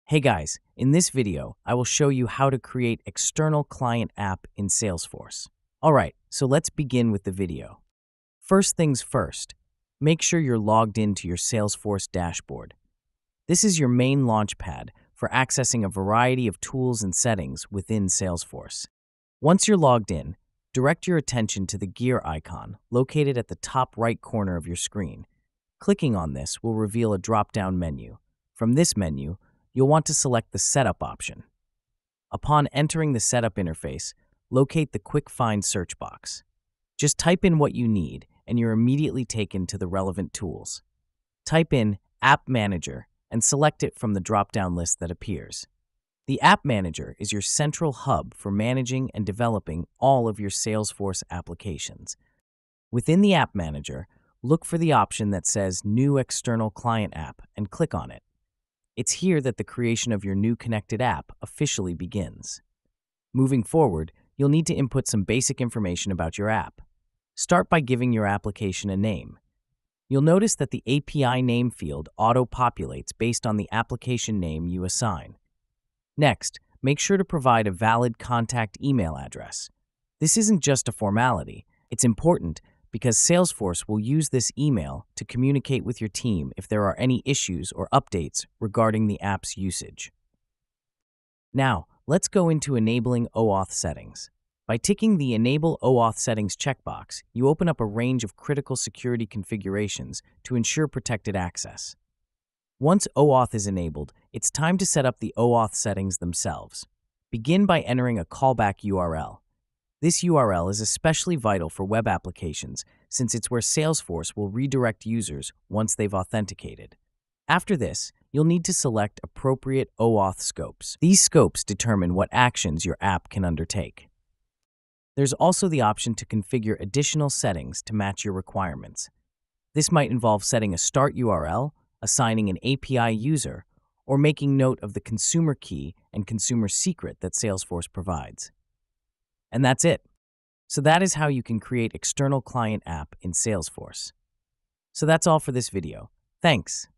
Hey guys, in this video, I will show you how to create external client app in Salesforce. Alright, so let's begin with the video. First things first, make sure you're logged into your Salesforce dashboard. This is your main launchpad for accessing a variety of tools and settings within Salesforce. Once you're logged in, direct your attention to the gear icon located at the top right corner of your screen. Clicking on this will reveal a drop-down menu. From this menu, you'll want to select the Setup option. Upon entering the Setup interface, locate the Quick Find search box. Just type in what you need, and you're immediately taken to the relevant tools. Type in App Manager and select it from the drop-down list that appears. The App Manager is your central hub for managing and developing all of your Salesforce applications. Within the App Manager, look for the option that says New External Client App and click on it. It's here that the creation of your new connected app officially begins. Moving forward, you'll need to input some basic information about your app. Start by giving your application a name. You'll notice that the API name field auto-populates based on the application name you assign. Next, make sure to provide a valid contact email address. This isn't just a formality, it's important because Salesforce will use this email to communicate with your team if there are any issues or updates regarding the app's usage. Now, let's go into enabling OAuth settings. By ticking the Enable OAuth Settings checkbox, you open up a range of critical security configurations to ensure protected access. Once OAuth is enabled, it's time to set up the OAuth settings themselves. Begin by entering a callback URL. This URL is especially vital for web applications since it's where Salesforce will redirect users once they've authenticated. After this, you'll need to select appropriate OAuth scopes. These scopes determine what actions your app can undertake. There's also the option to configure additional settings to match your requirements. This might involve setting a start URL, assigning an API user, or making note of the consumer key and consumer secret that Salesforce provides. And that's it. So that is how you can create external client app in Salesforce. So that's all for this video. Thanks.